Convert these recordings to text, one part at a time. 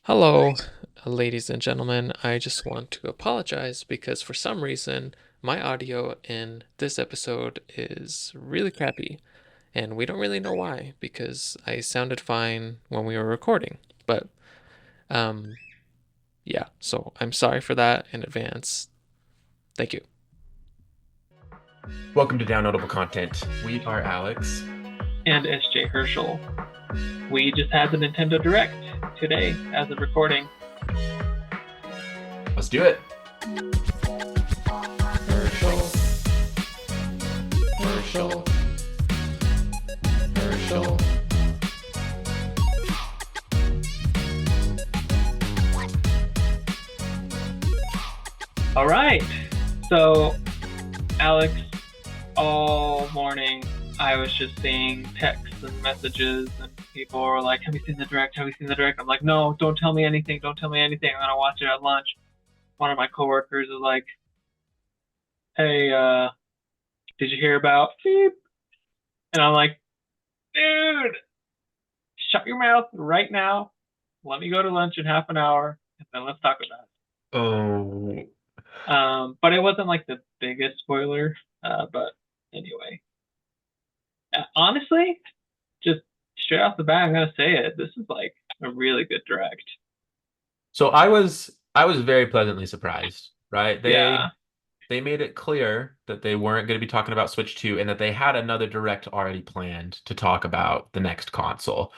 Hello, ladies and gentlemen. I just want to apologize because for some reason my audio in this episode is really crappy, and we don't really know why because I sounded fine when we were recording. But um yeah, so I'm sorry for that in advance. Thank you. Welcome to Downloadable Content. We are Alex. And SJ Herschel. We just had the Nintendo Direct today as of recording. Let's do it. Herschel. Herschel. Herschel. All right. So, Alex, all morning I was just seeing texts and messages, and people were like, "Have you seen the Direct? Have you seen the Direct?" I'm like, "No, don't tell me anything. Don't tell me anything. I'm gonna watch it at lunch." One of my coworkers is like, "Hey, did you hear about beep?" And I'm like, "Dude, shut your mouth right now. Let me go to lunch in half an hour, and then let's talk about it." Oh, But it wasn't like the biggest spoiler. But anyway, honestly, just straight off the bat, I'm gonna say it. This is like a really good direct. so I was very pleasantly surprised, right? They Yeah. they made it clear that they weren't going to be talking about Switch 2 and that they had another direct already planned to talk about the next console.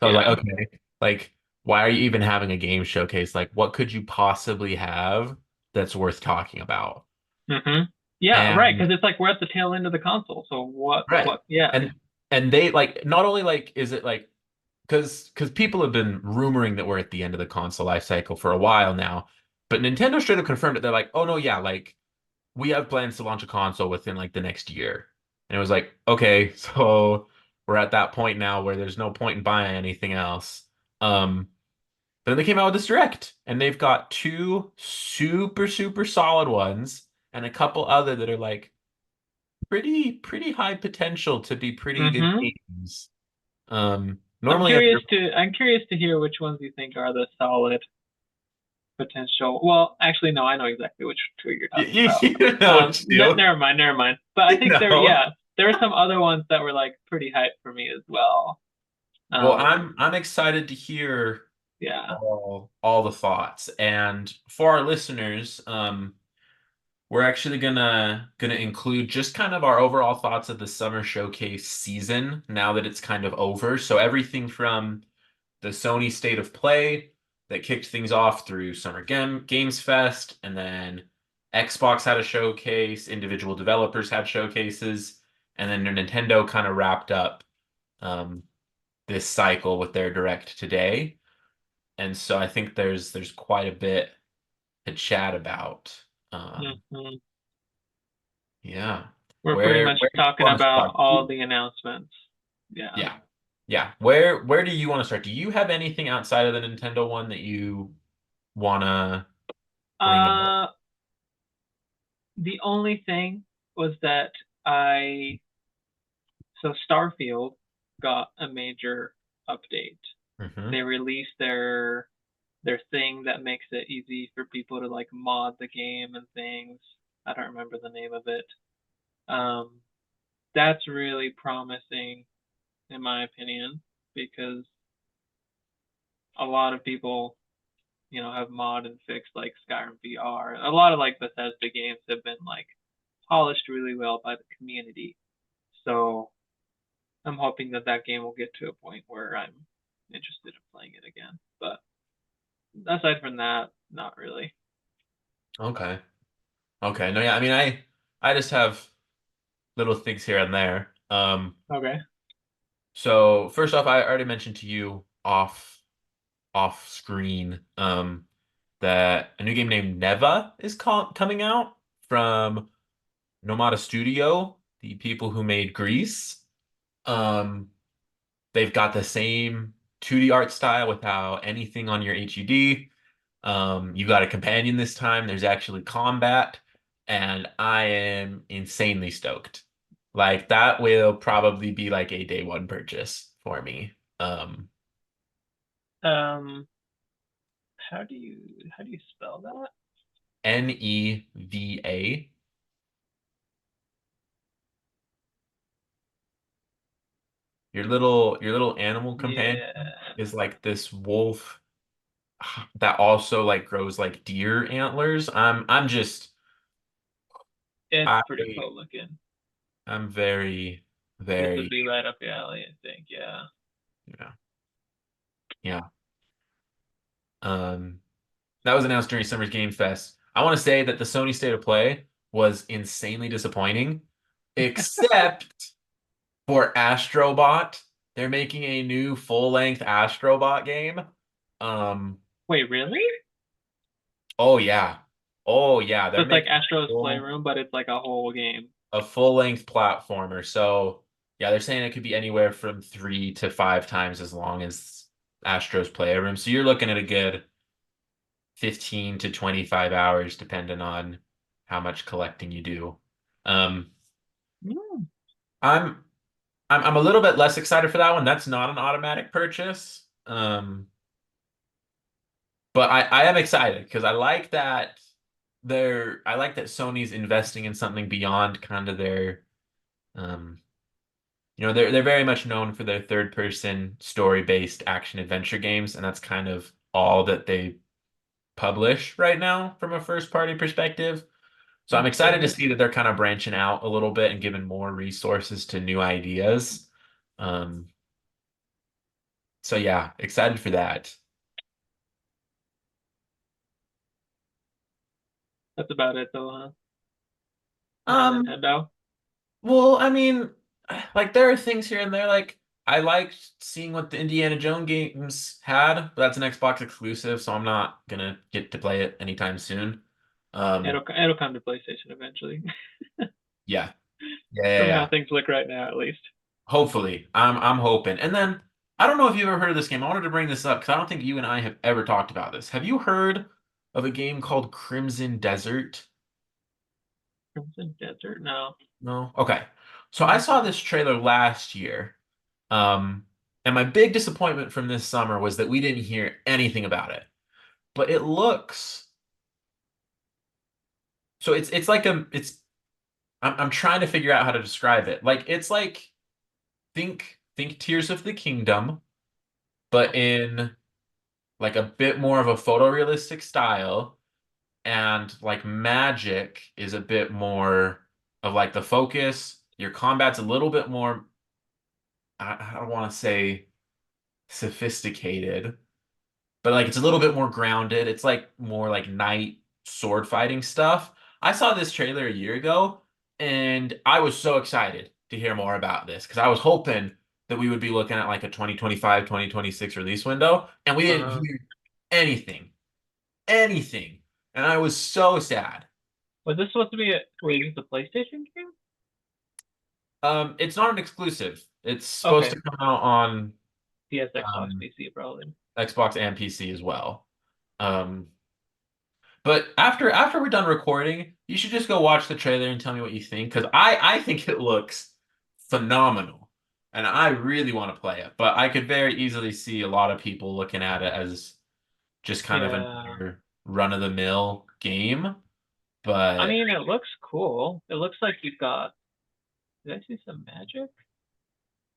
So I was like, Yeah. okay, like why are you even having a game showcase? Like what could you possibly have that's worth talking about? Mhm. Yeah. Right. And Because it's like we're at the tail end of the console. So what? right. What? Yeah. And they like not only like is it like because people have been rumoring that we're at the end of the console life cycle for a while now, but Nintendo straight up confirmed it. They're like, oh no, yeah, like we have plans to launch a console within like the next year. And it was like, okay, so we're at that point now where there's no point in buying anything else. But then they came out with this direct, and they've got two super solid ones and a couple other that are like pretty high potential to be pretty good Mhm. games. Normally I'm curious to hear which ones you think are the solid potential. Well, actually, no. I know exactly which two you're talking you, about. you know what to do. Never mind. Never mind. But I You think know. there were some other ones that were like pretty hype for me as well. Well, Um, I'm excited to hear yeah. all the thoughts. And for our listeners, we're actually gonna include just kind of our overall thoughts of the summer showcase season now that it's kind of over. So everything from the Sony State of Play that kicked things off through Games Fest, and then Xbox had a showcase, individual developers had showcases, and then Nintendo kind of wrapped up um, this cycle with their direct today. And so I think there's quite a bit to chat about. Um, Mhm. yeah. We're pretty Where much where do you talking want to about start? all the announcements. Yeah. Yeah. Yeah. Where do you want to start? Do you have anything outside of the Nintendo one that you wanna bring up? Uh, the only thing was that I so Starfield got a major update. Hmm. They released their thing that makes it easy for people to like mod the game and things. I don't remember the name of it. Um, that's really promising in my opinion because a lot of people have mod and fixed like Skyrim VR. A lot of like Bethesda games have been like polished really well by the community. So I'm hoping that that game will get to a point where I'm interested in playing it again. But aside from that, not really. Okay. Okay. No, yeah, I mean I just have little things here and there. Okay. So first off, I already mentioned to you off screen that a new game named Neva is coming out from Nomada Studio, the people who made Grease. Um, they've got the same 2D art style without anything on your HUD. You've got a companion this time. There's actually combat, and I am insanely stoked. Like that will probably be like a day one purchase for me. Um, how do you spell that? Neva. Your little animal companion Yeah, is like this wolf that also like grows like deer antlers. I'm just it's I pretty cool looking. I'm very This would very be right up your alley, I think. Yeah. yeah yeah. Um, that was announced during Summer's Game Fest. I want to say that the Sony State of Play was insanely disappointing, except for Astrobot. They're making a new full-length Astrobot game. Um, Wait, really? oh yeah. Oh yeah, So they're it's like making Astro's Playroom, but it's like a whole game. a full-length platformer. So yeah, they're saying it could be anywhere from 3 to 5 times as long as Astro's Playroom. So you're looking at a good 15 to 25 hours, depending on how much collecting you do. Um, Mm. I'm I'm a little bit less excited for that one. That's not an automatic purchase. But I am excited because I like that Sony's investing in something beyond kind of their um they're very much known for their third person story based action adventure games, and that's kind of all that they publish right now from a first party perspective. So I'm excited to Okay. see that they're kind of branching out a little bit and giving more resources to new ideas. Um, so yeah, excited for that. That's about it though, huh? Not Um, Nintendo. well, I mean, like there are things here and there. Like I liked seeing what the Indiana Jones games had, but that's an Xbox exclusive, so I'm not gonna get to play it anytime soon. Um, It'll come to PlayStation eventually. yeah, yeah, yeah, From how yeah. things look right now, at least. Hopefully, I'm hoping. And then I don't know if you've ever heard of this game. I wanted to bring this up because I don't think you and I have ever talked about this. Have you heard of a game called Crimson Desert? Crimson Desert? No. No. Okay. So I saw this trailer last year. Um, and my big disappointment from this summer was that we didn't hear anything about it. But it looks so it's like I'm trying to figure out how to describe it. Like it's like think Tears of the Kingdom, but in like a bit more of a photorealistic style, and like magic is a bit more of like the focus. Your combat's a little bit more, I don't want to say sophisticated, but like it's a little bit more grounded. It's like more like knight sword fighting stuff. I saw this trailer a year ago and I was so excited to hear more about this because I was hoping that we would be looking at like a 2025, 2026 release window, and we didn't Uh, hear anything. Anything. And I was so sad. was this supposed to be a wait, is this a PlayStation game? It's not an exclusive. It's supposed Okay. to come out on PS, Xbox, um, PC, probably. Xbox and PC as well. Um, but after we're done recording, you should just go watch the trailer and tell me what you think because I think it looks phenomenal, and I really want to play it. But I could very easily see a lot of people looking at it as just kind of Yeah. another run-of-the-mill game. I But mean, it looks cool. It looks like you've got. Did I see some magic?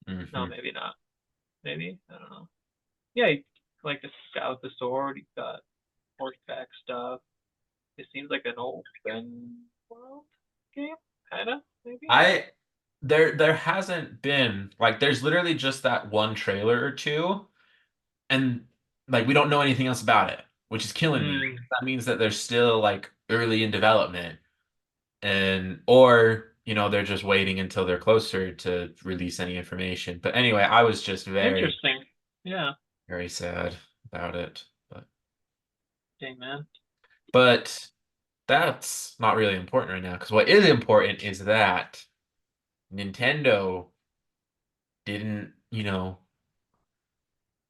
No, mhm. maybe not. Maybe I don't know. Yeah, you like the guy with the sword. You've got horseback stuff. It seems like an open world game, kind of maybe. I there hasn't been like there's literally just that one trailer or two, and like we don't know anything else about it, which is killing me. Hmm. That means that they're still like early in development, and or they're just waiting until they're closer to release any information. But anyway, I was just very Interesting. Yeah. very sad about it. Dang man. But that's not really important right now because what is important is that Nintendo didn't,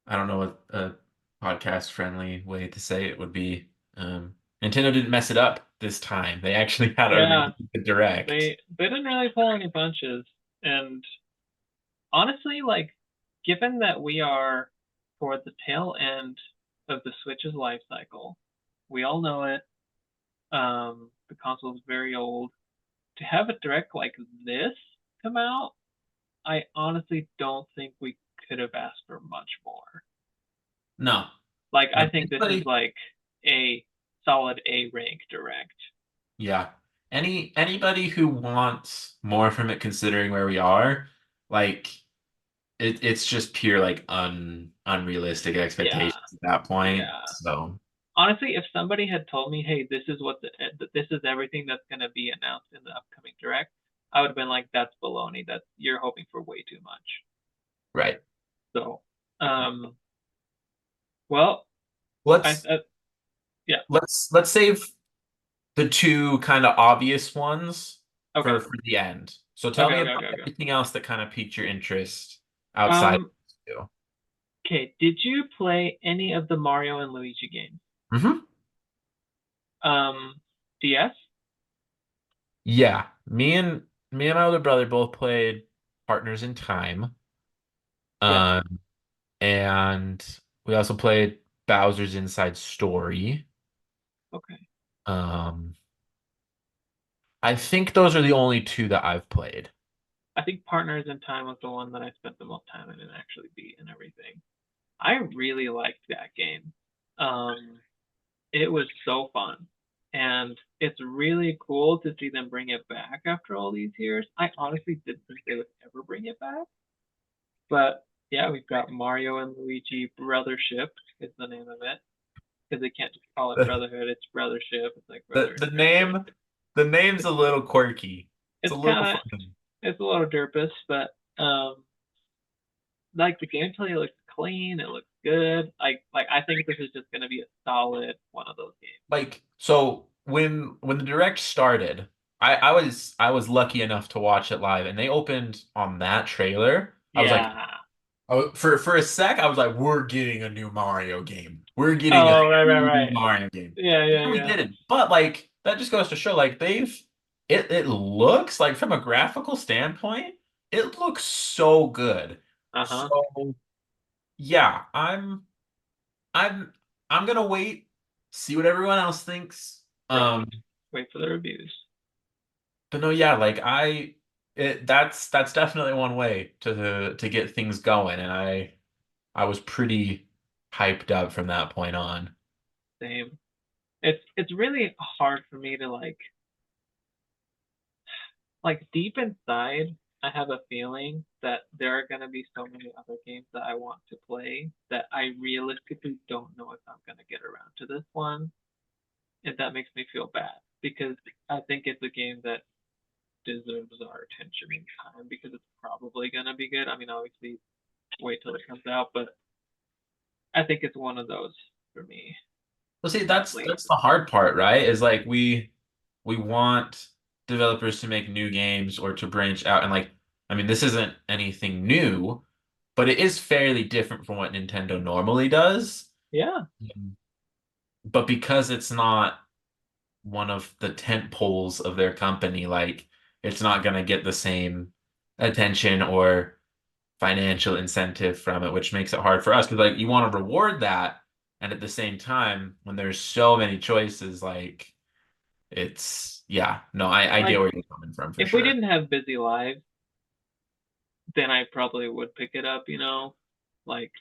I don't know what a podcast friendly way to say it would be. Nintendo didn't mess it up this time. They actually had a Yeah. really good direct. They didn't really pull any punches, and honestly, like, given that we are toward the tail end of the Switch's life cycle. We all know it. The console is very old. To have a direct like this come out, I honestly don't think we could have asked for much more. No. Like, No, I think this is like a solid A rank direct. Yeah. Anybody who wants more from it, considering where we are, like it's just pure like unrealistic expectations at that point. Yeah. So Honestly, if somebody had told me, "Hey, this is this is everything that's going to be announced in the upcoming direct," I would have been like, "That's baloney. That's you're hoping for way too much." right. So, well, Let's yeah, let's save the two kind of obvious ones okay, for the end. So tell okay, me okay, about okay, okay. everything else that kind of piqued your interest outside of Um, these two. okay. Did you play any of the Mario and Luigi games? Mm-hmm. DS? Yeah. Me and my older brother both played Partners in Time. Yep. Um, and we also played Bowser's Inside Story. Okay. Um, I think those are the only two that I've played. I think Partners in Time was the one that I spent the most time in and actually beat and everything. I really liked that game. It was so fun. And it's really cool to see them bring it back after all these years. I honestly didn't think they would ever bring it back. But yeah, we've got Mario and Luigi Brothership is the name of it. Because they can't just call it The, Brotherhood, it's Brothership. It's like the, brother and the sister. name the name's a little quirky. It's a It's little kind of fun. it's a little derpus, but like the gameplay looks clean, it looks good. Like I think this is just gonna be a solid one of those games. Like so when the direct started, I was lucky enough to watch it live and they opened on that trailer. I was like, Yeah. oh, for a sec, I was like, we're getting a new Mario game. We're getting a Oh, right, right, new right. Mario game. Yeah, yeah, And we yeah. didn't. But like that just goes to show like it looks like from a graphical standpoint, it looks so good. Uh-huh. So yeah, I'm I'm gonna wait, see what everyone else thinks. Right. Wait for the reviews. But no, yeah, like that's definitely one way to get things going, and I was pretty hyped up from that point on. Same. It's really hard for me to like deep inside, I have a feeling that there are gonna be so many other games that I want to play that I realistically don't know if I'm gonna get around to this one. And that makes me feel bad because I think it's a game that deserves our attention and time because it's probably gonna be good. I mean, obviously, wait till it comes out, but I think it's one of those for me. Well, see, At that's least. that's the hard part, right? Is like we want developers to make new games or to branch out, and like, I mean, this isn't anything new, but it is fairly different from what Nintendo normally does. Yeah. But because it's not one of the tent poles of their company, like it's not gonna get the same attention or financial incentive from it, which makes it hard for us because like you want to reward that, and at the same time, when there's so many choices, like it's yeah, no, I get Like where you're coming from for if we sure. didn't have busy lives, then I probably would pick it up, you know? Like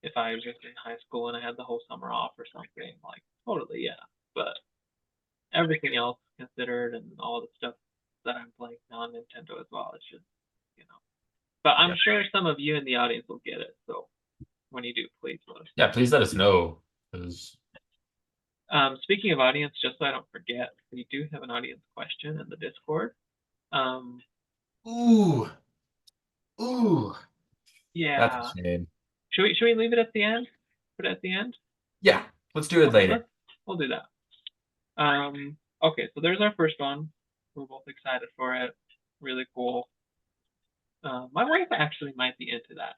if I was just in high school and I had the whole summer off or something, like totally, yeah. But everything else considered and all the stuff that I'm playing on Nintendo as well, it's just, you know. But I'm Yeah, sure some of you in the audience will get it. So when you do, please let us yeah, please let us know because know. Speaking of audience, just so I don't forget, we do have an audience question in the Discord. Um, ooh, ooh, that's a yeah. shame. Should we leave it at the end? Put it at the end? Yeah, let's do it Okay, later. we'll do that. Okay, so there's our first one. We're both excited for it. Really cool. My wife actually might be into that.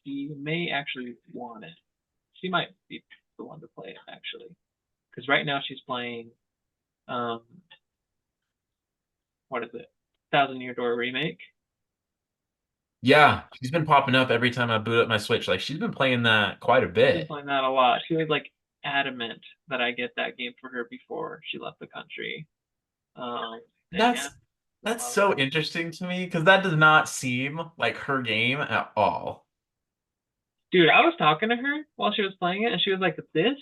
She may actually want it. She might be the one to play it actually, because right now she's playing um, what is it? Thousand Year Door remake. Yeah, she's been popping up every time I boot up my Switch. Like she's been playing that quite a She's been bit. playing that a lot. She was like adamant that I get that game for her before she left the country. And yeah, That's that's love so it. interesting to me because that does not seem like her game at all. Dude, I was talking to her while she was playing it, and she was like, "This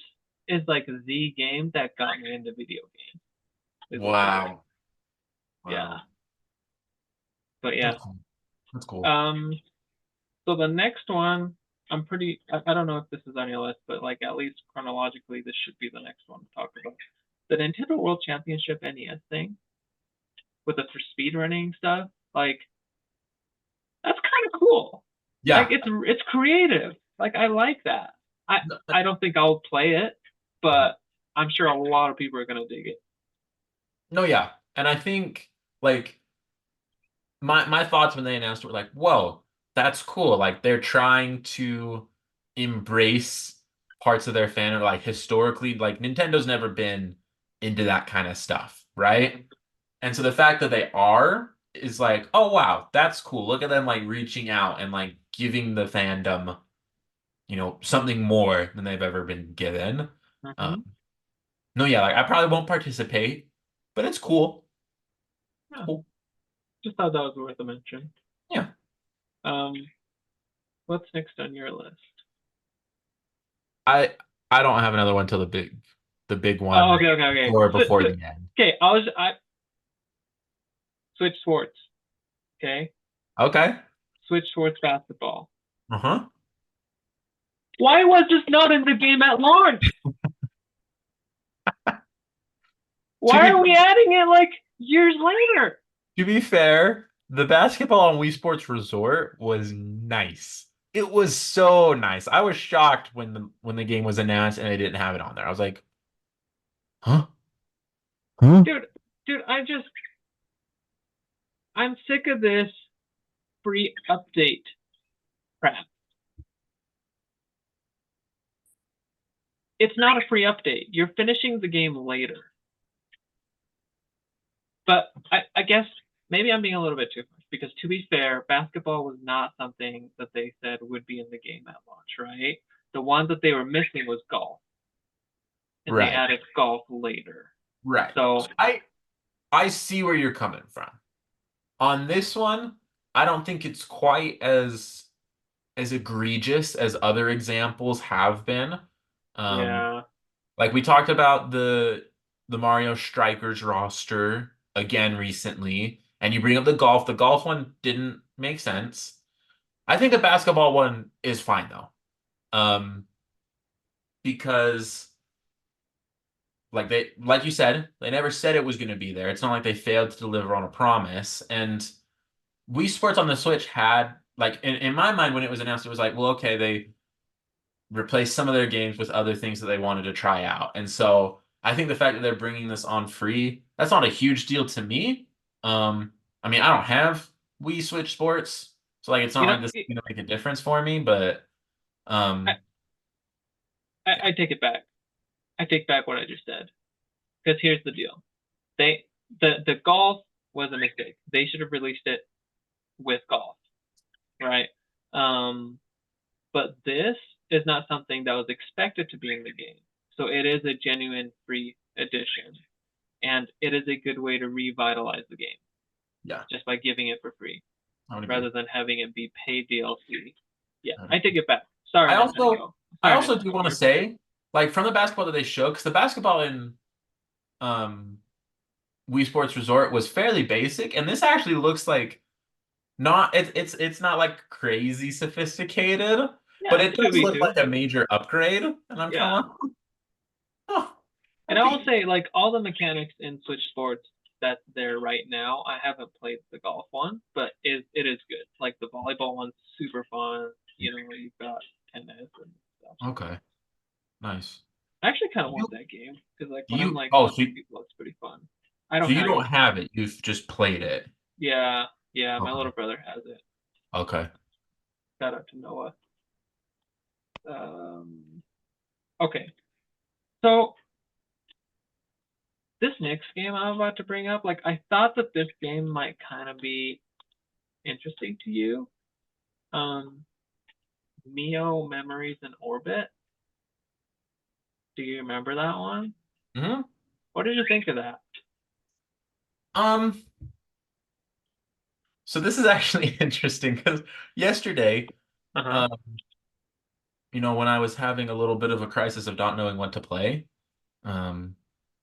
is like the game that got me into video games." Is what she was like. Wow. Yeah, Wow. but yeah. That's cool. That's cool. Um, so the next one, I don't know if this is on your list, but like at least chronologically, this should be the next one to talk about. The Nintendo World Championship NES thing with the for speed running stuff, like that's kind of cool. Like Yeah. it's creative. Like I like that. I No, I don't think I'll play it, but I'm sure a lot of people are gonna dig it. no, yeah. And I think like my thoughts when they announced it were like, whoa, that's cool. Like they're trying to embrace parts of their fandom. Like historically, like Nintendo's never been into that kind of stuff, right? And so the fact that they are is like, oh wow, that's cool. Look at them like reaching out and like giving the fandom, something more than they've ever been given. Mm-hmm. Um, no, yeah, like I probably won't participate, but it's cool. Yeah, Cool. just thought that was worth a mention. Yeah. Um, what's next on your list? I I don't have another one till the big Oh, one okay, okay, okay. before the end. Okay, I switch sports. Okay, Okay. switch sports basketball. Uh-huh. Why was this not in the game at launch? To Why be are we adding it like years later? to be fair, the basketball on Wii Sports Resort was nice. It was so nice. I was shocked when the game was announced and they didn't have it on there. I was like, huh? Huh? Dude, dude, I'm sick of this free update crap. It's not a free update. You're finishing the game later. But I guess maybe I'm being a little bit too harsh because to be fair, basketball was not something that they said would be in the game at launch, right? The one that they were missing was golf, and they Right. added golf later. Right. So So I see where you're coming from. On this one, I don't think it's quite as egregious as other examples have been. Um, yeah, like we talked about the Mario Strikers roster again recently, and you bring up the golf. The golf one didn't make sense. I think the basketball one is fine though. Um, because like you said, they never said it was going to be there. It's not like they failed to deliver on a promise. And Wii Sports on the Switch had like in my mind when it was announced, it was like, well, okay, they replaced some of their games with other things that they wanted to try out. And so I think the fact that they're bringing this on free, that's not a huge deal to me. I mean, I don't have Wii Switch Sports, so like it's not you know, like this is gonna make a difference for me, but I, um yeah. I take it back. I take back what I just said because here's the deal: they the golf was a mistake. They should have released it with golf, right? Um, but this is not something that was expected to be in the game. So it is a genuine free edition, and it is a good way to revitalize the game Yeah, just by giving it for free I would agree. rather than having it be paid DLC. Yeah, I would I agree. take it back. Sorry, I also Nintendo. I Sorry, also do Nintendo. want to You're bad. say, like from the basketball that they showed, because the basketball in um Wii Sports Resort was fairly basic, and this actually looks like not it's not like crazy sophisticated, but Yeah, it it's does look 2v2. like a major upgrade. And I'm kind Yeah, of like, oh, and that'd I will be say like all the mechanics in Switch Sports that's there right now. I haven't played the golf one, but it is good. Like the volleyball one's super fun. You know, you've got tennis and stuff. okay. Nice. I actually kind Do of you want that game because like do when I'm you like oh watching people, it's pretty fun. I so don't you have don't it. have it. You've just played it. Yeah, yeah. My Okay. little brother has it. Okay. Shout out to Noah. Um, okay, so this next game I'm about to bring up, like I thought that this game might kind of be interesting to you. Mio Memories in Orbit. Do you remember that one? Hmm. What did you think of that? Um, so this is actually interesting because yesterday, Uh-huh. um, when I was having a little bit of a crisis of not knowing what to play, um,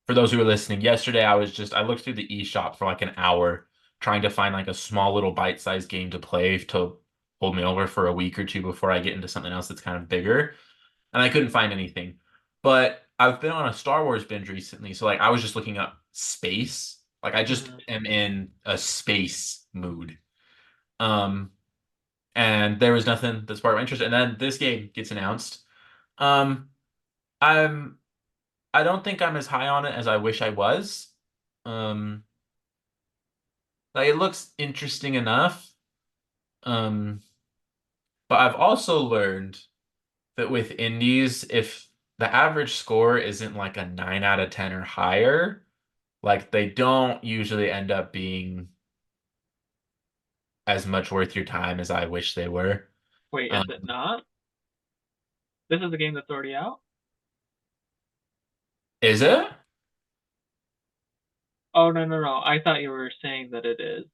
for those who are listening, yesterday I looked through the eShop for like an hour trying to find like a small little bite-sized game to play to hold me over for a week or two before I get into something else that's kind of bigger. And I couldn't find anything. But I've been on a Star Wars binge recently, so like I was just looking up space. Like I just Mhm. am in a space mood. Um, and there was nothing that sparked my interest. And then this game gets announced. Um, I'm I don't think I'm as high on it as I wish I was. Um, like it looks interesting enough. Um, but I've also learned that with indies, if the average score isn't like a 9 out of 10 or higher, like they don't usually end up being as much worth your time as I wish they were. Wait, is Um, it not? This is a game that's already out? is it? Oh, no, no, no. I thought you were saying that it is,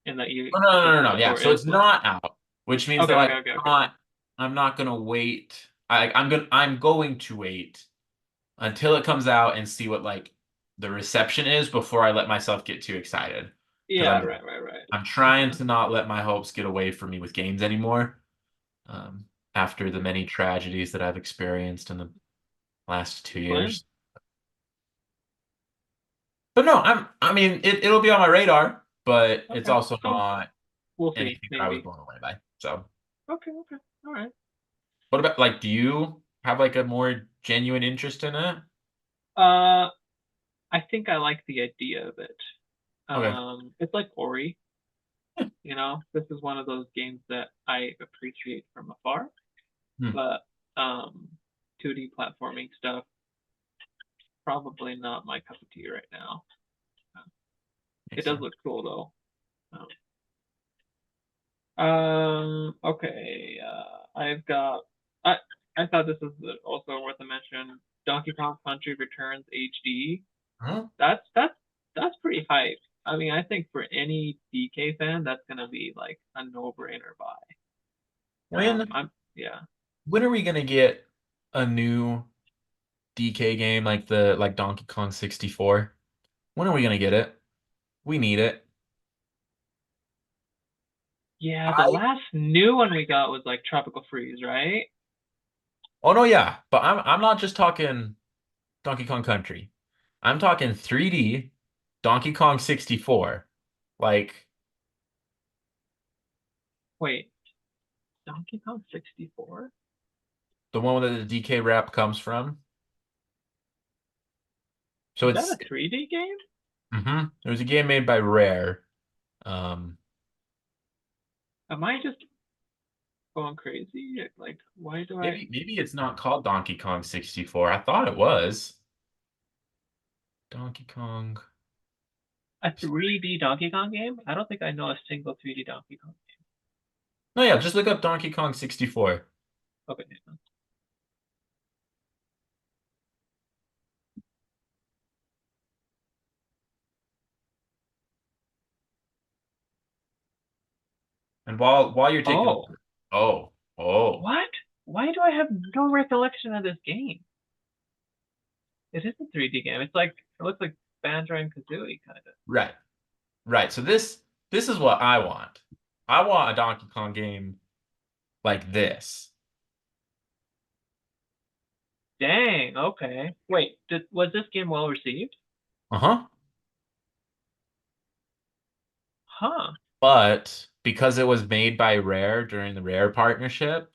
and that Oh, no, you no, think no, the no. Yeah, score so is it's low. not out, which means Okay, that okay, like okay, okay. I'm not gonna wait. I'm going to wait until it comes out and see what like the reception is before I let myself get too excited. Because Yeah, right, right, right. I'm trying Uh-huh. to not let my hopes get away from me with games anymore. Um, after the many tragedies that I've experienced in the last 2 years. Explain. But no, I mean it'll be on my radar, but it's Okay, also so not we'll see, anything that I was maybe. blown away by. So Okay, okay, all right. what about like do you have like a more genuine interest in it? Uh, I think I like the idea of it. Okay. It's like Ori, you know. This is one of those games that I appreciate from afar, Hmm. but um, 2D platforming stuff probably not my cup of tea right now. Uh, It Makes does sense. look cool though. Okay. I've got. I I thought this was also worth a mention. Donkey Kong Country Returns HD. Huh? That's pretty hype. I mean, I think for any DK fan, that's gonna be like a no-brainer buy. When I'm yeah. when are we gonna get a new DK game like the like Donkey Kong 64? When are we gonna get it? We need it. Yeah, the I last new one we got was like Tropical Freeze, right? Oh no, yeah, but I'm not just talking Donkey Kong Country. I'm talking 3D Donkey Kong 64. Like Wait, Donkey Kong 64? the one that the DK rap comes from. So Is that it's a 3D game? it was a game made by Rare. Um Am I just going crazy? Like, why do I maybe it's not called Donkey Kong 64. I thought it was. Donkey Kong. a 3D Donkey Kong game? I don't think I know a single 3D Donkey Kong No, yeah, just look up Donkey Kong 64. game. Okay. And while you're taking a Oh, look, oh, what? Why do I have no recollection of this game? It is a 3D game. It looks like Banjo and Kazooie kind of. right. Right. So this is what I want. I want a Donkey Kong game like this. Dang. Okay. Wait. Was this game well received? Uh-huh. Huh. But because it was made by Rare during the Rare partnership,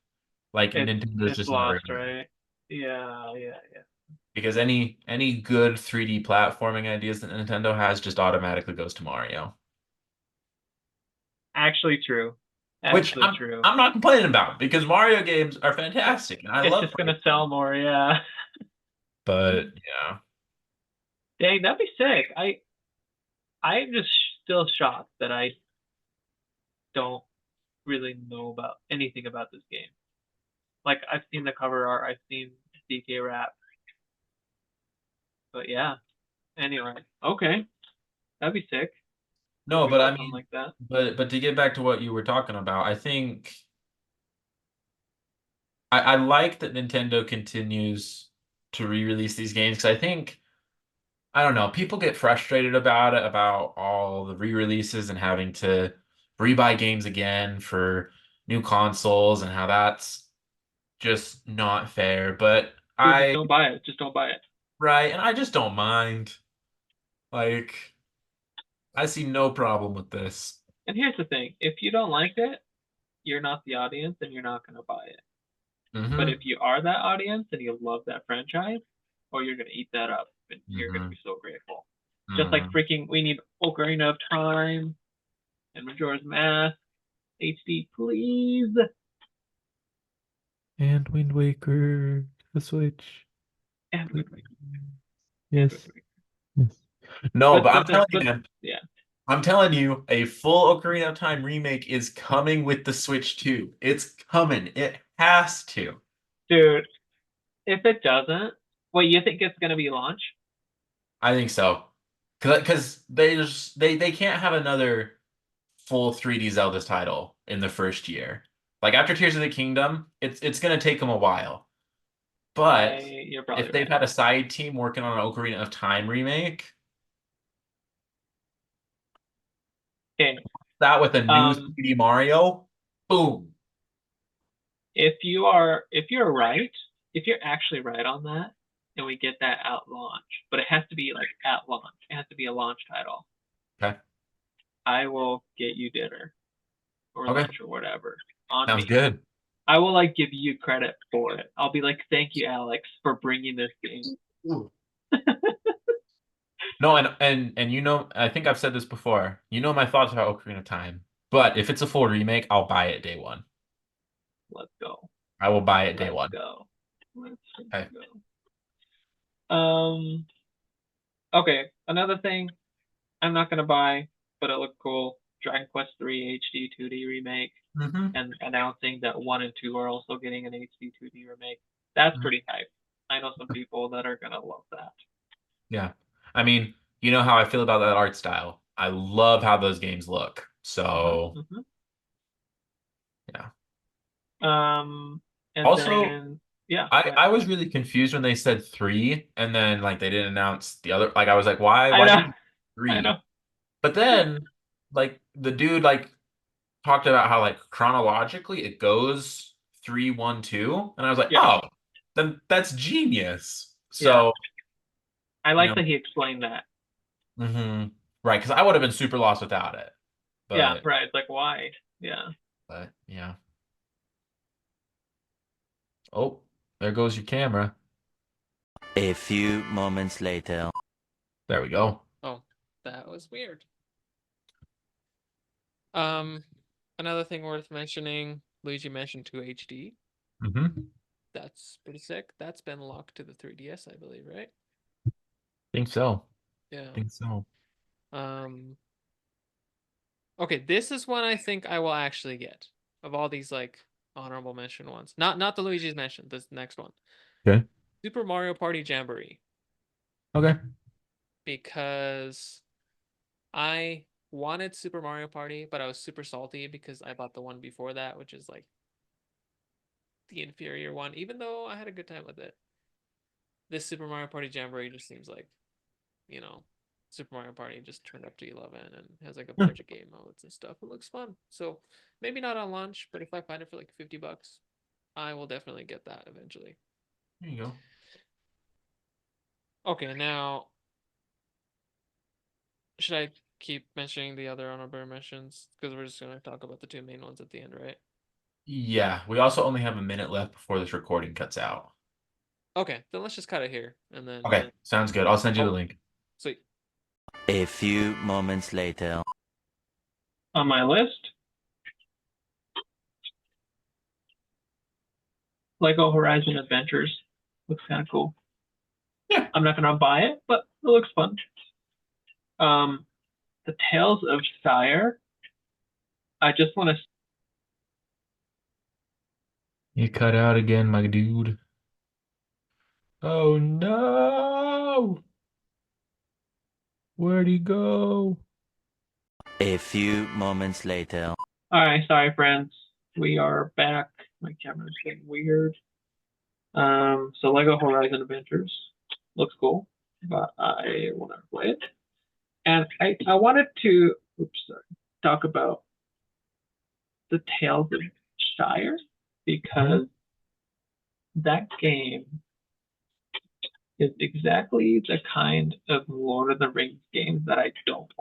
like It's Nintendo's it's just never lost, gonna right? Yeah. Yeah. Yeah. because any good 3D platforming ideas that Nintendo has just automatically goes to Mario. Actually true. Which Actually I'm true. I'm not complaining about because Mario games are fantastic and I It's love just Mario gonna sell games. more. Yeah. But yeah. Dang. That'd be sick. I'm just still shocked that I don't really know about anything about this game. Like, I've seen the cover art, I've seen DK rap, but yeah. Anyway, okay, that'd be sick if No, we but got I something mean, like that. but to get back to what you were talking about, I think I like that Nintendo continues to re-release these games because I think I don't know, people get frustrated about it, about all the re-releases and having to rebuy games again for new consoles and how that's just not fair. But Dude, just don't buy it. Just don't buy it. right, and I just don't mind. Like, I see no problem with this. And here's the thing: if you don't like it, you're not the audience, and you're not gonna buy it. But Mm-hmm. if you are that audience and you love that franchise, oh, you're gonna eat that up, and you're gonna Mm-hmm. be so grateful. Just like Mm-hmm. freaking, we need Ocarina of Time and Majora's Mask HD, please. And Wind Waker, the Switch. And Please. Wind Yes. Waker. Yes. No, but I'm telling you, But man, yeah, I'm telling you, a full Ocarina of Time remake is coming with the Switch 2. It's coming. It has to. dude. If it doesn't, what you think it's gonna be launch? I think so. Because they can't have another full 3D Zelda title in the first year. Like after Tears of the Kingdom, it's gonna take them a while. But You're probably if they've right. had a side team working on an Ocarina of Time remake, Okay. that with a new 3D Mario, boom. If you're right, if you're actually right on that, and we get that at launch, but it has to be like at launch. It has to be a launch title. Okay. I will get you dinner or Okay. lunch or whatever on Sounds me. good. I will like give you credit for it. I'll be like, thank you, Alex, for bringing this game. No, and you know, I think I've said this before. You know my thoughts about Ocarina of Time. But if it's a full remake, I'll buy it day one. Let's go. I will buy it day Let's one. go. Let's Okay. go. Okay, another thing I'm not gonna buy, but it looked cool. Dragon Quest III HD 2D remake, Mm-hmm. and announcing that 1 and 2 are also getting an HD 2D remake. That's pretty hype. I know some people that are gonna love that. Yeah. I mean, you know how I feel about that art style. I love how those games look. So, Mm-hmm. yeah. And Also, then yeah, I was really confused when they said 3 and then like they didn't announce the other like I was like, why I know, did I know. 3? But then like the dude like talked about how like chronologically it goes 3, 1, 2. And I was like, Yeah, oh, then that's genius. yeah. So, I you like know, that he explained that. right, because I would have been super lost without it. Yeah, But right. It's like why? Yeah. yeah. Oh, there goes your camera. A few moments later. There we go. Oh, that was weird. Another thing worth mentioning, Luigi mentioned 2 HD. Mm-hmm. That's pretty sick. That's been locked to the 3DS, I believe, right? Think so. Yeah. Think so. Okay, this is one I think I will actually get of all these like honorable mention ones. Not the Luigi's mention. This next one. Okay. Super Mario Party Jamboree. Okay. Because I wanted Super Mario Party, but I was super salty because I bought the one before that, which is like the inferior one, even though I had a good time with it. This Super Mario Party Jamboree just seems like, you know, Super Mario Party just turned up to 11 and has like a bunch of game modes and stuff. It looks fun. So maybe not on launch, but if I find it for like $50, I will definitely get that eventually. There you go. Okay, now should I keep mentioning the other honorable mentions? Because we're just gonna talk about the two main ones at the end, right? Yeah, we also only have a minute left before this recording cuts out. Okay, then let's just cut it here and then Okay, sounds good. I'll send you the link. sweet. A few moments later. On my list, Lego Horizon Adventures looks kind of cool. Yeah. I'm not gonna buy it, but it looks fun. The Tales of Sire. I just want to You cut out again, my dude. Oh no! Where'd he go? A few moments later. All right, sorry, friends. We are back. My camera's getting weird. So Lego Horizon Adventures looks cool, but I want to play it. And I wanted to, talk about the Tales of Shire because that game is exactly the kind of Lord of the Rings game that I don't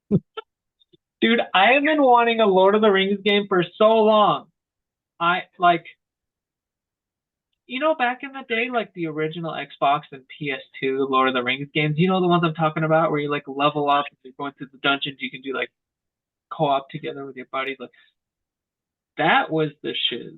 want. Dude, I have been wanting a Lord of the Rings game for so long. I like, back in the day, like the original Xbox and PS2 Lord of the Rings games, the ones I'm talking about where you like level up and you're going through the dungeons, you can do like co-op together with your buddies. Like that was the shiz.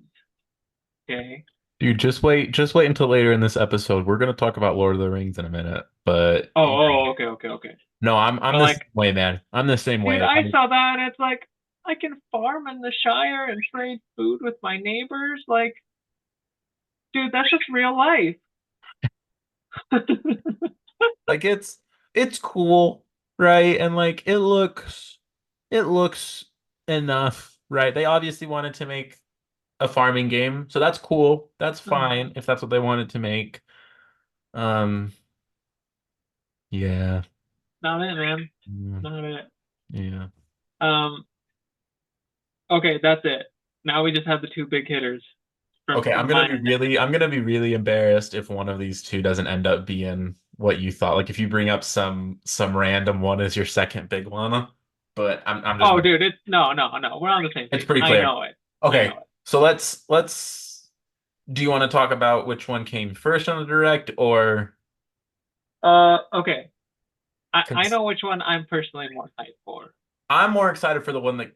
Okay. Dude, just wait until later in this episode. We're gonna talk about Lord of the Rings in a minute, but Okay. no, I'm But the same like, way, man. I'm the same dude, way. I saw that and it's like I can farm in the Shire and trade food with my neighbors. Like, dude, that's just real life. Like it's cool, right? And like it looks enough, right? They obviously wanted to make a farming game, so that's cool. That's fine if that's what they wanted to make. Um, yeah. Not it, man. Mm, Not it. yeah. Um, okay, that's it. Now we just have the two big hitters Okay, from mine and Nick. I'm gonna be really embarrassed if one of these two doesn't end up being what you thought. Like if you bring up some random one as your second big one. But I'm just Oh, dude, it's no. We're on the same it's page. pretty I clear. know it. I Okay, know it. so let's do you want to talk about which one came first on the direct or Okay. I 'cause know which one I'm personally more hyped for. I'm more excited for the one that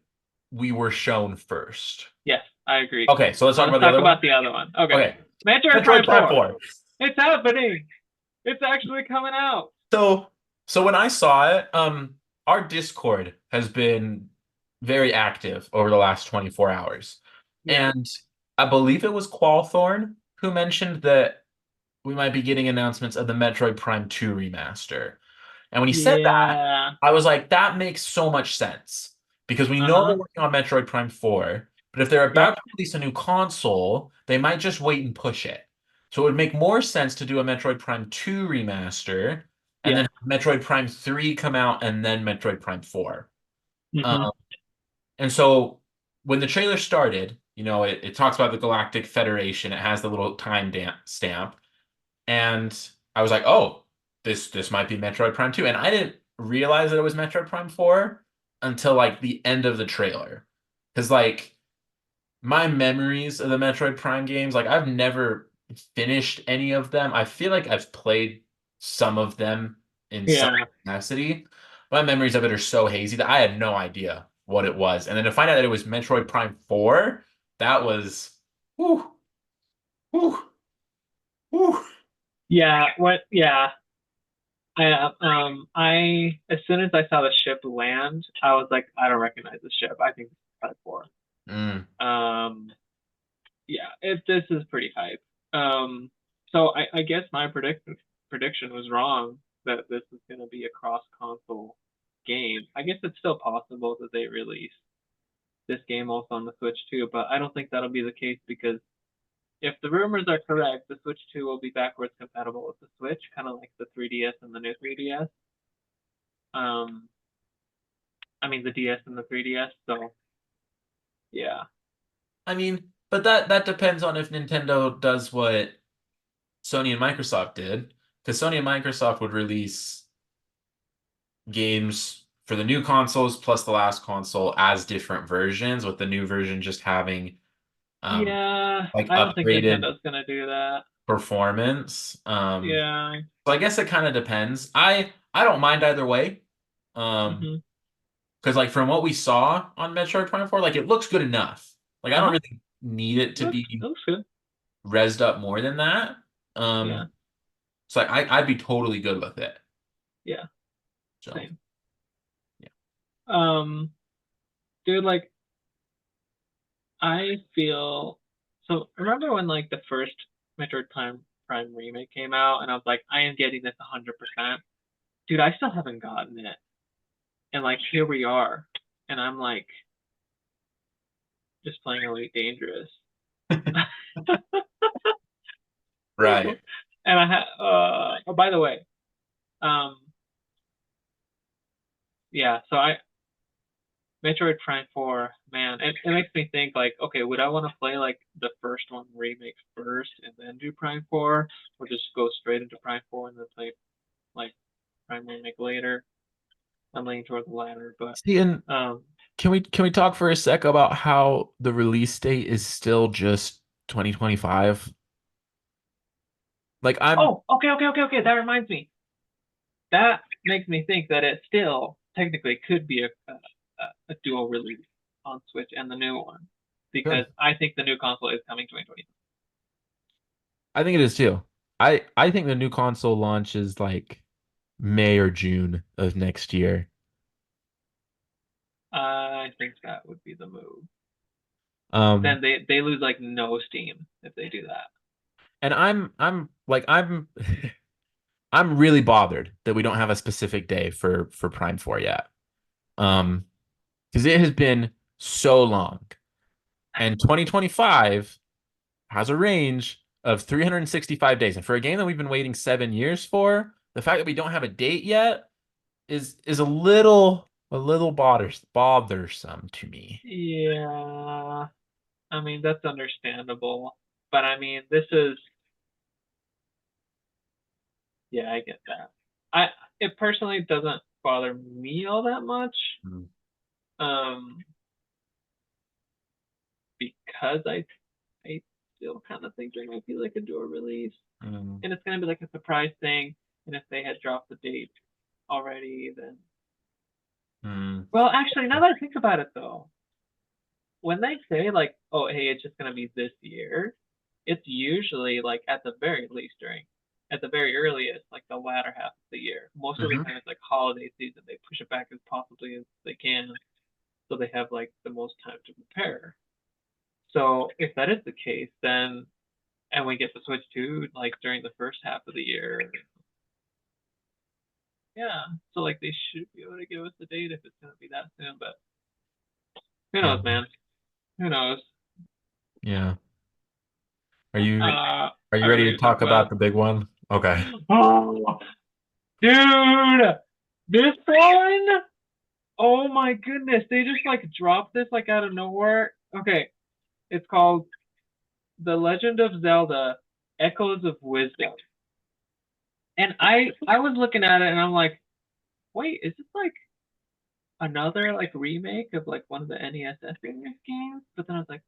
we were shown first. Yes, I agree. Okay, so let's talk Let's about the talk other one. about the other one. Okay. Okay. Metroid Metroid Prime Prime 4. 4. It's happening. It's actually coming out. So when I saw it, our Discord has been very active over the last 24 hours. Yeah. And I believe it was Qualthorn who mentioned that we might be getting announcements of the Metroid Prime 2 remaster. And when he said that, Yeah. I was like, that makes so much sense. Because we know they're working on Metroid Prime 4, but if they're about Yep. to release a new console, they might just wait and push it. So it would make more sense to do a Metroid Prime 2 remaster and Yeah. then have Metroid Prime 3 come out and then Metroid Prime 4. Mm-hmm. And so when the trailer started, it talks about the Galactic Federation. It has the little stamp. And I was like, oh, this might be Metroid Prime 2. And I didn't realize that it was Metroid Prime 4 until like the end of the trailer. Because like my memories of the Metroid Prime games, like I've never finished any of them. I feel like I've played some of them in some Yeah. capacity. My memories of it are so hazy that I had no idea what it was. And then to find out that it was Metroid Prime 4, that was whew, whew, whew. Yeah. What? Yeah. I as soon as I saw the ship land, I was like, I don't recognize the ship. I think it's Prime 4. Mm. Yeah, this is pretty hype. So I guess my prediction was wrong that this is going to be a cross-console game. I guess it's still possible that they release this game also on the Switch too, but I don't think that'll be the case because if the rumors are correct, the Switch 2 will be backwards compatible with the Switch, kind of like the 3DS and the new 3DS. I mean the DS and the 3DS. So yeah. I mean, but that depends on if Nintendo does what Sony and Microsoft did, because Sony and Microsoft would release games for the new consoles plus the last console as different versions, with the new version just having Yeah, like I don't think upgraded Nintendo's gonna do that. performance. Yeah. So I guess it kind of depends. I don't mind either way. Mm-hmm. Because like from what we saw on Metroid Prime 4, like it looks good enough. Like I don't really need it to be Looks good. rezzed up more than that. Yeah. So I'd be totally good with it. Yeah. So Same. yeah. Dude, like, I feel so. Remember when like the first Metroid Prime remake came out, and I was like, I am getting this 100%. Dude, I still haven't gotten it, and like here we are, and I'm like just playing Elite Dangerous. Right. And I had oh, by the way, yeah, so Metroid Prime 4, man, it makes me think like, okay, would I want to play like the first one remake first and then do Prime 4, or just go straight into Prime 4 and then play like Prime remake later? I'm leaning toward the latter, but See, and um, can we talk for a sec about how the release date is still just 2025? Like oh, okay. That reminds me. That makes me think that it still technically could be a dual release on Switch and the new one, because Good. I think the new console is coming 2020. I think it is too. I think the new console launch is like May or June of next year. I think that would be the move. Um, Then they lose like no steam if they do that. and I'm like I'm really bothered that we don't have a specific day for Prime 4 yet. Because it has been so long. And 2025 has a range of 365 days. And for a game that we've been waiting 7 years for, the fact that we don't have a date yet is a little bothersome to me. Yeah, I mean that's understandable, but I mean this is, yeah, I get that. I It personally doesn't bother me all that much. Mm. Um, because I still kind of think there might be like a dual release, Mm. and it's gonna be like a surprise thing. And if they had dropped the date already, then Mm. well, actually, now that I think about it though, when they say like, oh, hey, it's just gonna be this year, it's usually like at the very least at the very earliest, like the latter half of the year. Most of the Mhm. time, it's like holiday season. They push it back as possibly as they can, so they have like the most time to prepare. So if that is the case, then and we get the Switch 2 like during the first half of the year, yeah. So like they should be able to give us the date if it's gonna be that soon. But who Yeah. knows, man? Who knows? Yeah. Uh, Are you are we ready ready to to talk talk about about? the big one? Okay. Oh, dude, this one! Oh my goodness, they just like dropped this like out of nowhere. Okay, it's called The Legend of Zelda: Echoes of Wisdom. And I was looking at it and I'm like, wait, is this like another like remake of like one of the NES SNES games? But then I was like,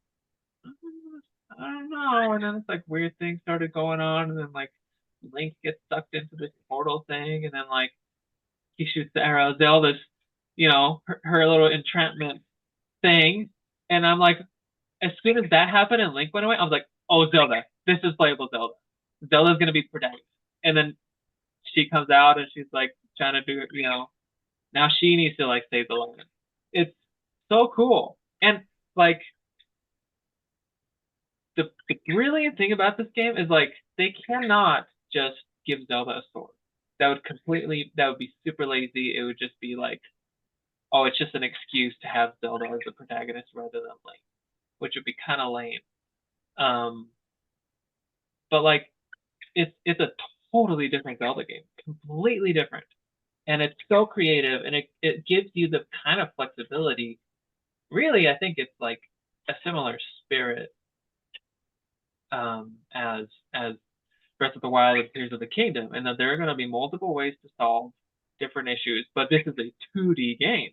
I don't know. And then it's like weird things started going on, and then like Link gets sucked into this portal thing, and then like he shoots the arrow. Zelda's, her little entrapment thing, and I'm like, as soon as that happened and Link went away, I was like, oh, Zelda, this is playable Zelda. Zelda's gonna be protagonist. And then she comes out and she's like trying to do it, now she needs to like save the land. It's so cool. And like the brilliant thing about this game is like they cannot just give Zelda a sword. That would be super lazy. It would just be like, oh, it's just an excuse to have Zelda as the protagonist rather than Link, which would be kind of lame. Um, but like it's a totally different Zelda game, completely different, and it's so creative, and it gives you the kind of flexibility. Really, I think it's like a similar spirit as Breath of the Wild and Tears of the Kingdom, and that there are going to be multiple ways to solve different issues. But this is a 2D game.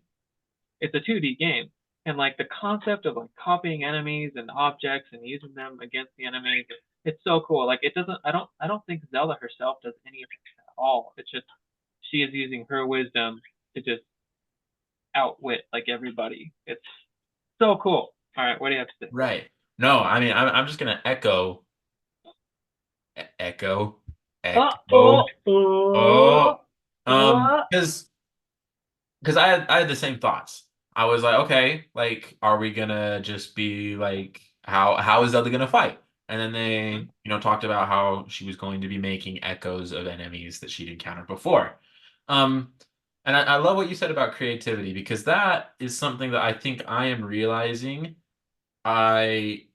It's a 2D game, and like the concept of like copying enemies and objects and using them against the enemies, it's so cool. Like it doesn't. I don't think Zelda herself does any of it at all. It's just she is using her wisdom to just outwit like everybody. It's so cool. All right, what do you have to say? Right. No, I mean, I'm just gonna echo, echo, Uh, echo. Oh, uh, uh. because I had the same thoughts. I was like, okay, like, are we gonna just be like, how is Zelda gonna fight? And then they, talked about how she was going to be making echoes of enemies that she'd encountered before. Um, and I love what you said about creativity because that is something that I think I am realizing I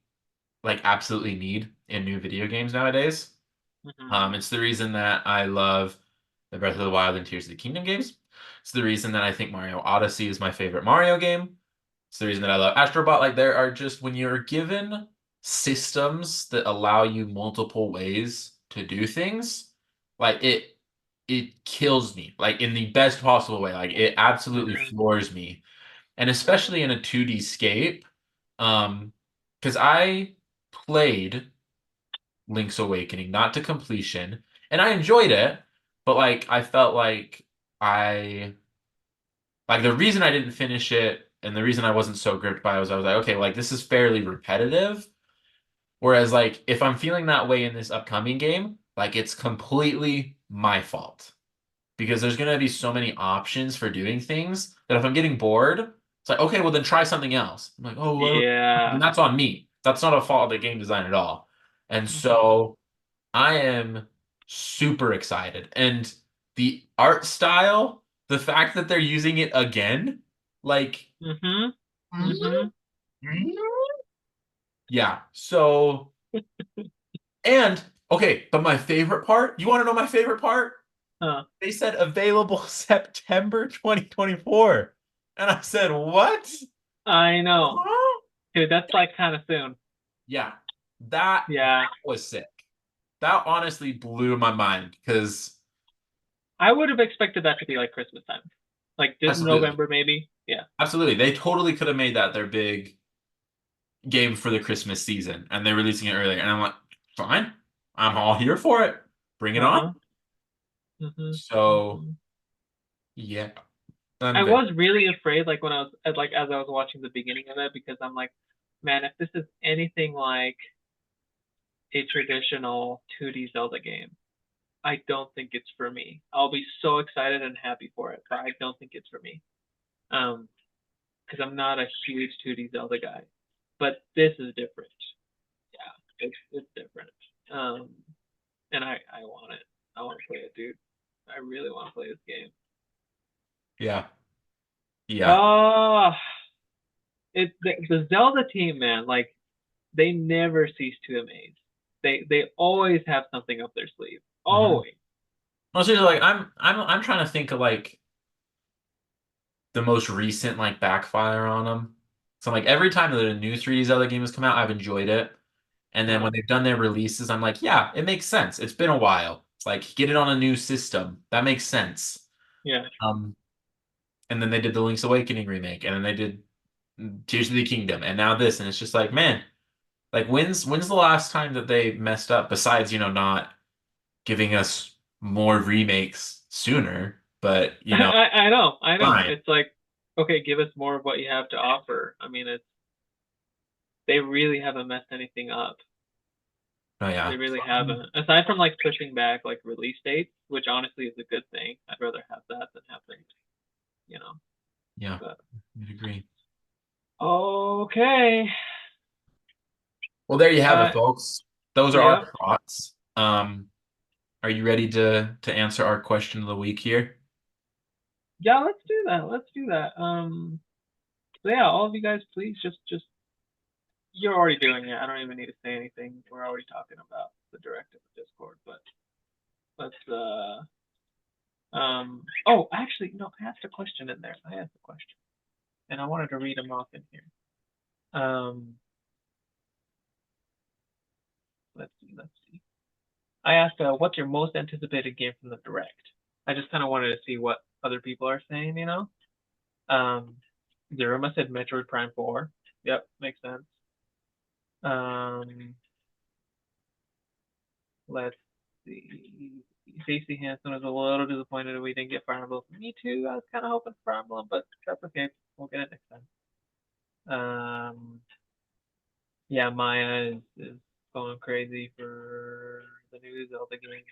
like absolutely need in new video games nowadays. It's the reason that I love the Breath of the Wild and Tears of the Kingdom games. It's the reason that I think Mario Odyssey is my favorite Mario game. It's the reason that I love Astrobot. Like there are just when you're given systems that allow you multiple ways to do things, like it kills me. Like in the best possible way. Like it absolutely floors me. And especially in a 2D scape. Because I played Link's Awakening, not to completion, and I enjoyed it, but like I felt I like the reason I didn't finish it and the reason I wasn't so gripped by it was I was like, okay, like this is fairly repetitive. Whereas like if I'm feeling that way in this upcoming game, like it's completely my fault. Because there's gonna be so many options for doing things that if I'm getting bored, it's like, okay, well then try something else. I'm like, oh well, Yeah. and that's on me. That's not a fault of the game design at all. And so I am super excited. And the art style, the fact that they're using it again, like, Mhm. Mhm. yeah. So, and okay, but my favorite part, you want to know my favorite part? Huh. They said available September 2024. And I said, what? I know. Huh? Dude, that's like kind of soon. Yeah, that Yeah. was sick. That honestly blew my mind because I would have expected that to be like Christmas time. Like just absolutely. November maybe. Yeah. Absolutely. They totally could have made that their big game for the Christmas season and they're releasing it earlier. And I'm like, fine. I'm all here for it. Bring it on. Uh-huh. Mhm. So, Mhm. yeah. I I'm very was really afraid like when I was as I was watching the beginning of it because I'm like, man, if this is anything like a traditional 2D Zelda game, I don't think it's for me. I'll be so excited and happy for it, but I don't think it's for me. Because I'm not a huge 2D Zelda guy. But this is different. Yeah, it's different. Um, and I want it. I want to play it, dude. I really want to play this game. yeah. Yeah. Oh, the Zelda team, man. Like they never cease to amaze. They always have something up their sleeve. Mhm. Always. Well, seriously, like I'm trying to think of like the most recent like backfire on them. So like every time that a new 3D Zelda game has come out, I've enjoyed it. And then when they've done their releases, I'm like, yeah, it makes sense. It's been a while. It's like get it on a new system. That makes sense. Yeah. Um, and then they did the Link's Awakening remake, and then they did Tears of the Kingdom, and now this, and it's just like, man, like when's the last time that they messed up? Besides, not giving us more remakes sooner, but I know. I know. fine. It's like, okay, give us more of what you have to offer. I mean, they really haven't messed anything up. Oh They yeah, really haven't. Aside from like pushing back like release dates, which honestly is a good thing. I'd rather have that than have things, you know. yeah, But I'd agree. okay. Well, there you have it, Uh, folks. Those are yeah. our thoughts. Are you ready to answer our question of the week here? Yeah, let's do that. Let's do that. So yeah, all of you guys, please just you're already doing it. I don't even need to say anything. We're already talking about the directive of Discord, but let's oh actually no, I asked a question in there. I asked a question. And I wanted to read them off in here. Let's see. I asked what's your most anticipated game from the direct? I just kinda wanted to see what other people are saying, you know? Zeruma said Metroid Prime 4. Yep, makes sense. Um, let's see. Stacey Hansen was a little disappointed that we didn't get Fire Emblem. Me too. I was kind of hoping for Fire Emblem, but that's okay. We'll get it next time. Yeah, Maya is going crazy for the new Zelda game.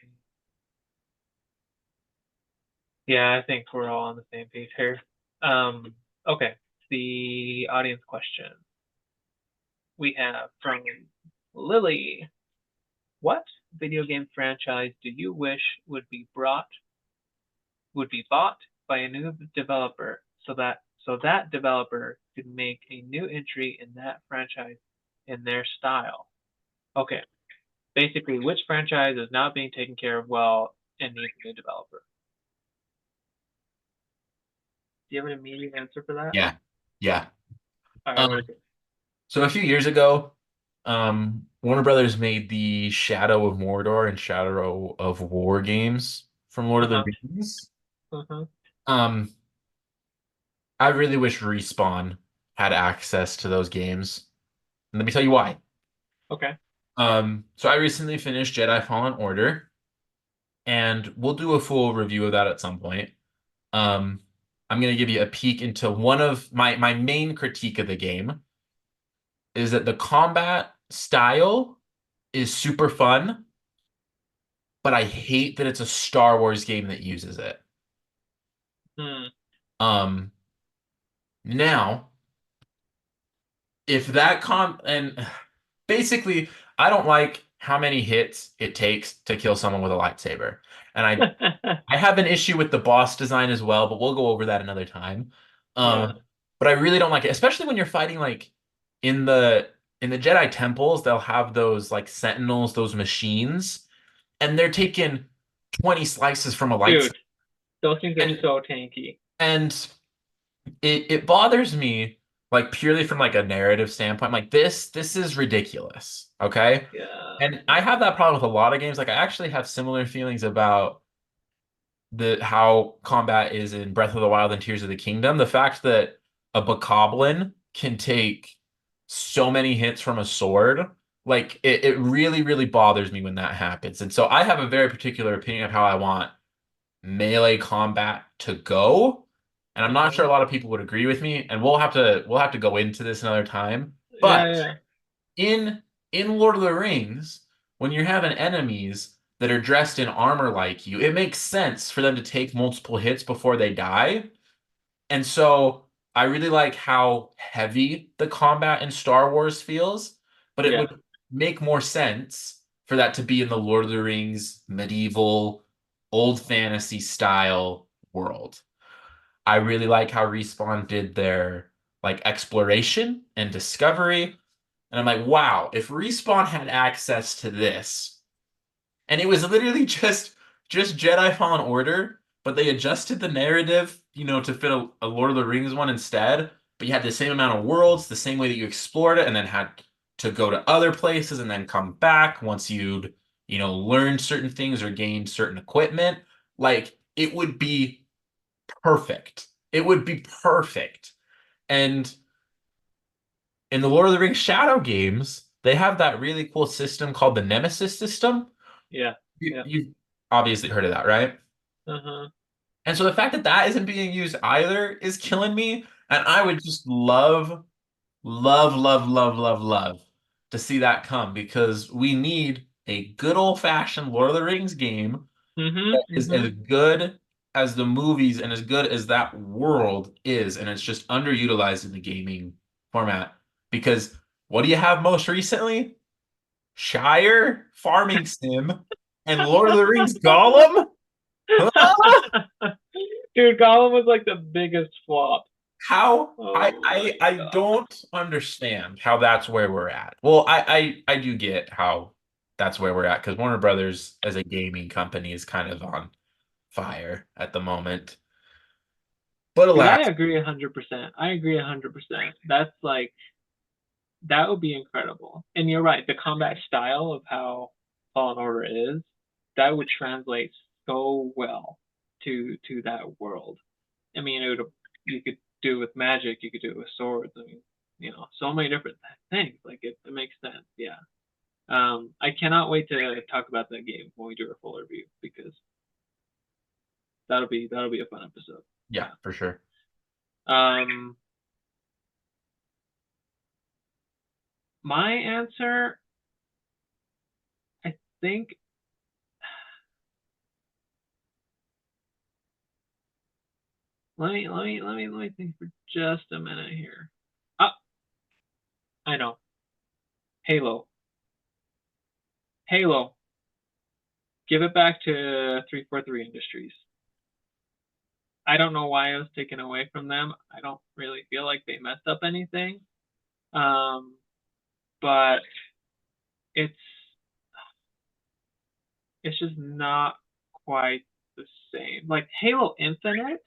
Yeah, I think we're all on the same page here. Okay. the audience question. We have from Lily. What video game franchise do you wish would be bought by a new developer so that developer could make a new entry in that franchise in their style? Okay. Basically, which franchise is not being taken care of well and needs a new developer? Do you have an immediate answer for that? Yeah. All right, what is it? So a few years ago, Warner Brothers made the Shadow of Mordor and Shadow of War games from Lord of the Rings. I really wish Respawn had access to those games. And let me tell you why. Okay. So I recently finished Jedi Fallen Order, and we'll do a full review of that at some point. I'm going to give you a peek into one of my main critique of the game is that the combat style is super fun, but I hate that it's a Star Wars game that uses it. Now, if that and basically, I don't like how many hits it takes to kill someone with a lightsaber. And I have an issue with the boss design as well, but we'll go over that another time. But I really don't like it, especially when you're fighting like in the Jedi temples, they'll have those like sentinels, those machines, and they're taking 20 slices from a lightsaber. Dude, those things are so tanky. And it bothers me like purely from like a narrative standpoint. Like this is ridiculous. Okay. Yeah. And I have that problem with a lot of games. Like I actually have similar feelings about how combat is in Breath of the Wild and Tears of the Kingdom. The fact that a bokoblin can take so many hits from a sword, like it really, really bothers me when that happens. And so I have a very particular opinion of how I want melee combat to go. And I'm not sure a lot of people would agree with me, and we'll have to go into this another time. But in Lord of the Rings, when you're having enemies that are dressed in armor like you, it makes sense for them to take multiple hits before they die. And so I really like how heavy the combat in Star Wars feels, but it would make more sense for that to be in the Lord of the Rings medieval old fantasy style world. I really like how Respawn did their like exploration and discovery. And I'm like, wow, if Respawn had access to this, and it was literally just Jedi Fallen Order, but they adjusted the narrative, to fit a Lord of the Rings one instead. But you had the same amount of worlds, the same way that you explored it, and then had to go to other places and then come back once you'd, learned certain things or gained certain equipment. Like, it would be perfect. It would be perfect. And in the Lord of the Rings Shadow games, they have that really cool system called the Nemesis system. Yeah. You've obviously heard of that, right? And so the fact that that isn't being used either is killing me. And I would just love, love, love, love, love, love to see that come, because we need a good old-fashioned Lord of the Rings game that is as good as the movies and as good as that world is. And it's just underutilized in the gaming format. Because what do you have most recently? Shire Farming Sim and Lord of the Rings Gollum? Dude, Gollum was like the biggest flop. How? I don't understand how that's where we're at. Well, I do get how that's where we're at, because Warner Brothers as a gaming company is kind of on fire at the moment. But Dude, alas, I agree 100%. I agree 100%. That's like, that would be incredible. And you're right, the combat style of how Fallen Order is, that would translate so well to that world. I mean, you could do it with magic, you could do it with swords. I mean, so many different things. Like it makes sense. Yeah. I cannot wait to talk about that game when we do our full review, because that'll be a fun episode. Yeah, for sure. My answer, I think, Let me think for just a minute here. Ah, I know. Halo. Halo. Give it back to 343 Industries. I don't know why it was taken away from them. I don't really feel like they messed up anything. But it's just not quite the same. Like Halo Infinite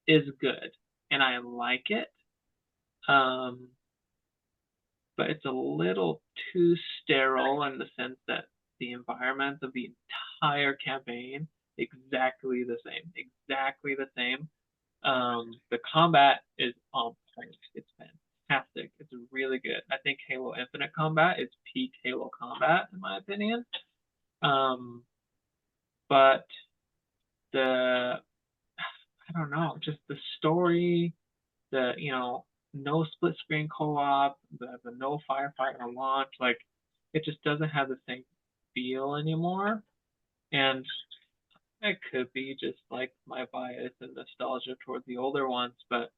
is good and I like it. But it's a little too sterile in the sense that the environment of the entire campaign exactly the same. Exactly the same. The combat is on point. It's fantastic. It's really good. I think Halo Infinite combat is peak Halo combat in my opinion. But I don't know, just the story, no split screen co-op, the no firefighter launch, like it just doesn't have the same feel anymore. And it could be just like my bias and nostalgia toward the older ones, but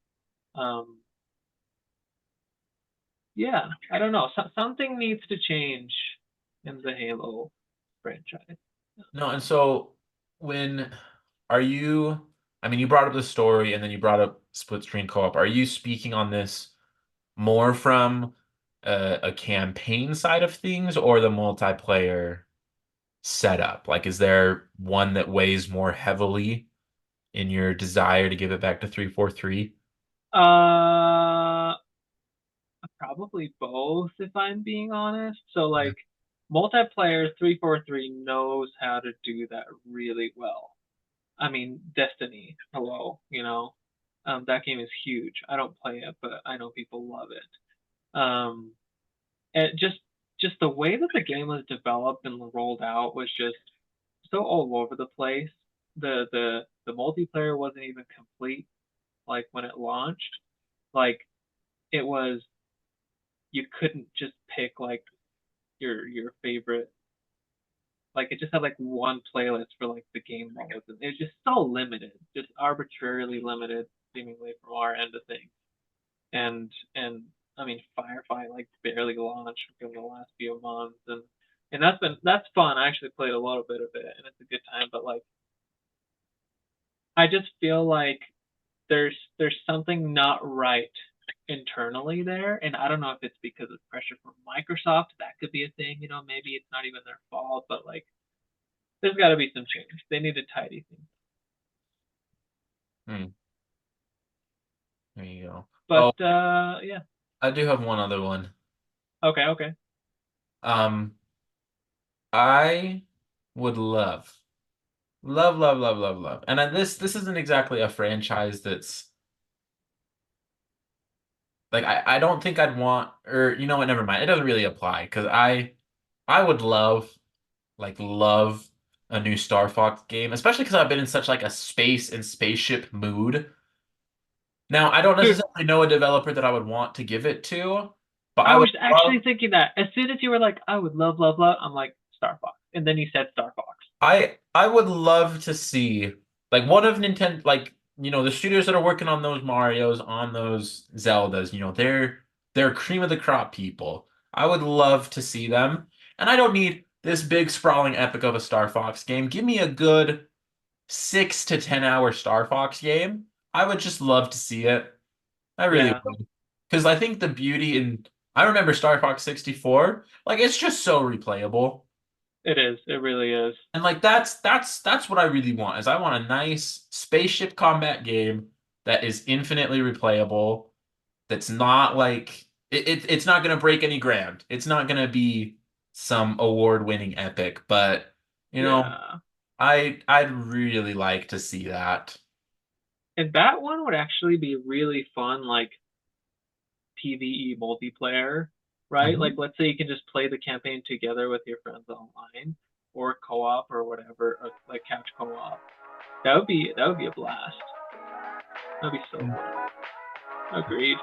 yeah, I don't know. Something needs to change in the Halo franchise. No, and so when are you? I mean, you brought up the story, and then you brought up split screen co-op. Are you speaking on this more from a campaign side of things or the multiplayer setup? Like, is there one that weighs more heavily in your desire to give it back to 343? Probably both, if I'm being honest. So like multiplayer 343 knows how to do that really well. I mean, Destiny, hello, that game is huge. I don't play it, but I know people love it. And just the way that the game was developed and rolled out was just so all over the place. The multiplayer wasn't even complete like when it launched. Like it was you couldn't just pick like your favorite, like it just had like one playlist for like the game modes and it was just so limited, just arbitrarily limited seemingly from our end of things. And I mean Firefight like barely launched in the last few months, and that's fun. I actually played a little bit of it and it's a good time, but like I just feel like there's something not right internally there, and I don't know if it's because of pressure from Microsoft. That could be a thing, maybe it's not even their fault, but like there's got to be some change. They need to tidy things. There you go. But yeah. I do have one other one. Okay. I would love, and this isn't exactly a franchise that's like I don't think I'd want, or you know what, never mind. It doesn't really apply because I would love a new Star Fox game, especially because I've been in such like a space and spaceship mood. Now, I don't Dude, necessarily know a developer that I would want to give it to, but I I would was actually love thinking that as soon as you were like, I would love, love, love, I'm like, Star Fox. And then you said Star Fox. I would love to see like one of Nintendo, like the studios that are working on those Marios, on those Zeldas, they're cream of the crop people. I would love to see them. And I don't need this big sprawling epic of a Star Fox game. Give me a good 6 to 10 hour Star Fox game. I would just love to see it. I really Yeah, would. Because I think the beauty in I remember Star Fox 64, like it's just so replayable. it is. It really is. And like that's what I really want is I want a nice spaceship combat game that is infinitely replayable. That's not like it's not gonna break any ground. It's not gonna be some award-winning epic, but you know, Yeah. I'd really like to see that. And that one would actually be really fun, like PvE multiplayer, right? Like, Mhm. let's say you can just play the campaign together with your friends online, or co-op, or whatever, or like couch co-op. That would be a blast. That'd be so fun. Agreed.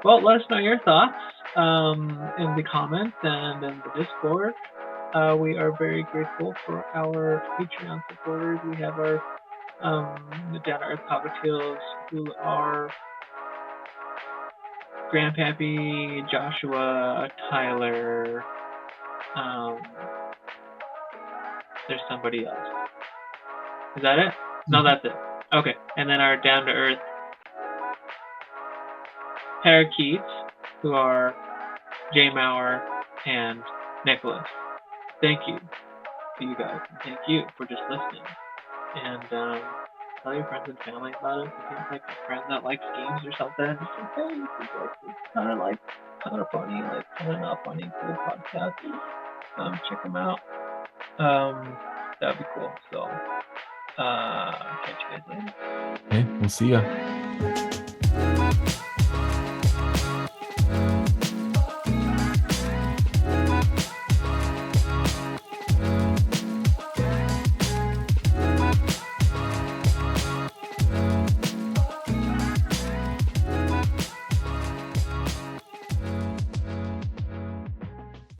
Well, let us know your thoughts in the comments and in the Discord. We are very grateful for our Patreon supporters. We have our the Down to Earth Cockatiels, who are Grandpappy, Joshua, Tyler. There's somebody else. Is that it? No, that's it. Okay, and then our Down to Earth parakeets, who are Jay Maurer and Nicholas. Thank you to you guys, and thank you for just listening. And tell your friends and family about it. If you have like a friend that likes games or something, just like, hey, this is kind of funny, like kind of not funny, cool podcast. Check them out. That'd be cool. So, catch you guys later. Okay, we'll see ya.